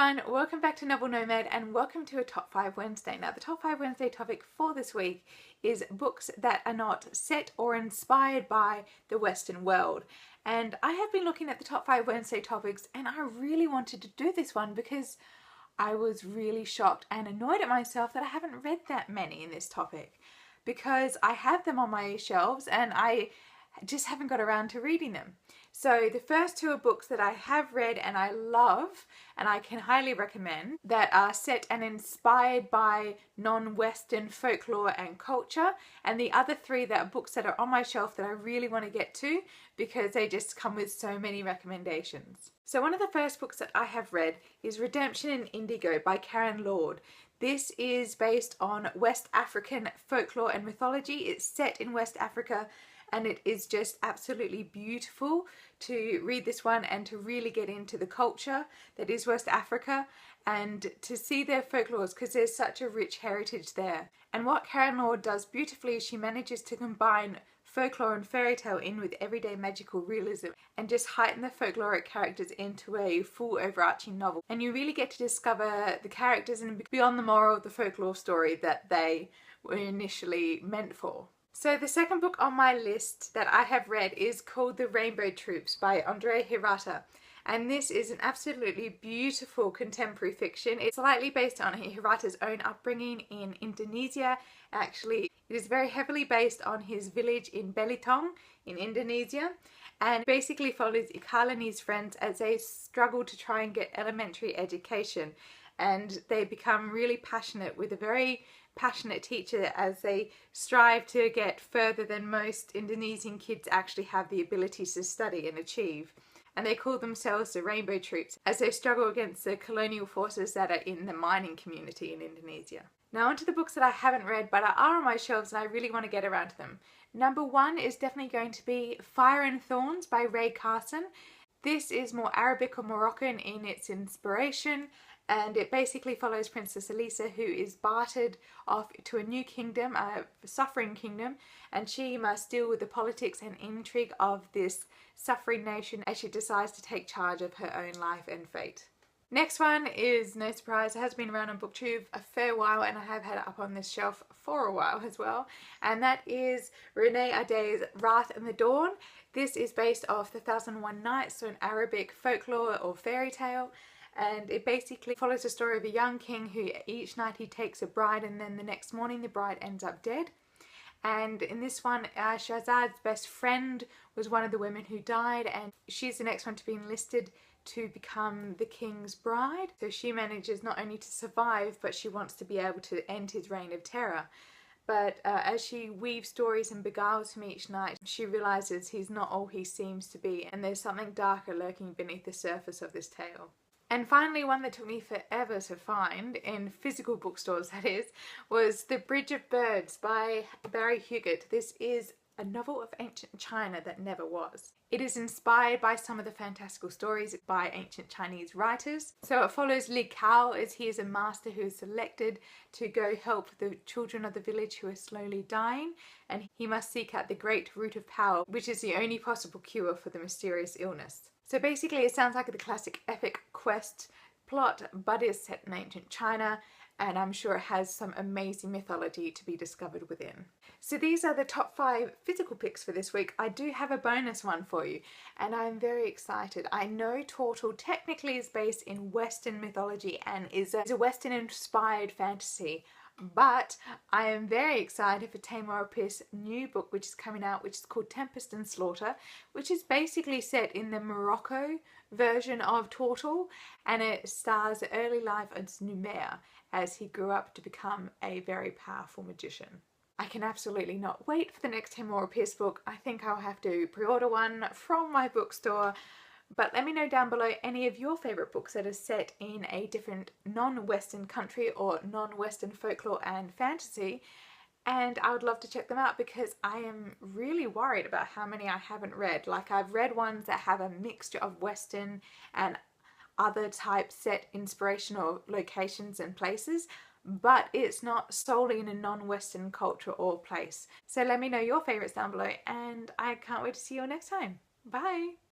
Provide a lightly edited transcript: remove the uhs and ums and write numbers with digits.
everyone, welcome back to Novel Nomad and welcome to a Top 5 Wednesday. Now the Top 5 Wednesday topic for this week is books that are not set or inspired by the Western world. And I have been looking at the Top 5 Wednesday topics and I really wanted to do this one because I was really shocked and annoyed at myself that I haven't read that many in this topic, because I have them on my shelves and I just haven't got around to reading them. So the first two are books that I have read and I love and I can highly recommend, that are set and inspired by non-Western folklore and culture, and the other three that are books that are on my shelf that I really want to get to because they just come with so many recommendations. So one of the first books that I have read is Redemption in Indigo by Karen Lord. This is based on West African folklore and mythology. It's set in West Africa and it is just absolutely beautiful to read this one and to really get into the culture that is West Africa and to see their folklores, because there's such a rich heritage there. And what Karen Lord does beautifully is she manages to combine folklore and fairy tale in with everyday magical realism and just heighten the folkloric characters into a full overarching novel. And you really get to discover the characters and beyond the moral of the folklore story that they were initially meant for. So the second book on my list that I have read is called The Rainbow Troops by Andre Hirata. And this is an absolutely beautiful contemporary fiction. It's slightly based on Hirata's own upbringing in Indonesia. Actually, it is very heavily based on his village in Belitung in Indonesia, and basically follows Ikala and his friends as they struggle to try and get elementary education. And they become really passionate with a very passionate teacher as they strive to get further than most Indonesian kids actually have the ability to study and achieve. And they call themselves the Rainbow Troops as they struggle against the colonial forces that are in the mining community in Indonesia. Now onto the books that I haven't read but are on my shelves and I really want to get around to them. Number one is definitely going to be Fire and Thorns by Ray Carson. This is more Arabic or Moroccan in its inspiration, and it basically follows Princess Elisa, who is bartered off to a new kingdom, a suffering kingdom, and she must deal with the politics and intrigue of this suffering nation as she decides to take charge of her own life and fate. Next one is, no surprise, it has been around on BookTube a fair while and I have had it up on this shelf for a while as well, and that is Renee Aday's Wrath and the Dawn. This is based off The 1001 Nights, so an Arabic folklore or fairy tale. And it basically follows the story of a young king who each night he takes a bride and then the next morning the bride ends up dead. And in this one, Shahzad's best friend was one of the women who died, and she's the next one to be enlisted to become the king's bride. So she manages not only to survive, but she wants to be able to end his reign of terror. But as she weaves stories and beguiles him each night, she realises he's not all he seems to be, and there's something darker lurking beneath the surface of this tale. And finally, one that took me forever to find, in physical bookstores that is, was The Bridge of Birds by Barry Huguet. This is a novel of ancient China that never was. It is inspired by some of the fantastical stories by ancient Chinese writers. So it follows Li Kao as he is a master who is selected to go help the children of the village who are slowly dying, and he must seek out the great root of power, which is the only possible cure for the mysterious illness. So basically it sounds like the classic epic quest plot, but is set in ancient China, and I'm sure it has some amazing mythology to be discovered within. So these are the top 5 physical picks for this week. I do have a bonus one for you and I'm very excited. I know Tortle technically is based in Western mythology and is a Western inspired fantasy, but I am very excited for Tamar Pierce's new book which is coming out, which is called Tempest and Slaughter, which is basically set in the Morocco version of Tortle, and it stars the early life of Numair as he grew up to become a very powerful magician. I can absolutely not wait for the next Tamar Pierce book. I think I'll have to pre-order one from my bookstore. But let me know down below any of your favourite books that are set in a different non-Western country or non-Western folklore and fantasy, and I would love to check them out because I am really worried about how many I haven't read. Like, I've read ones that have a mixture of Western and other type set inspirational locations and places, but it's not solely in a non-Western culture or place. So let me know your favourites down below and I can't wait to see you all next time. Bye!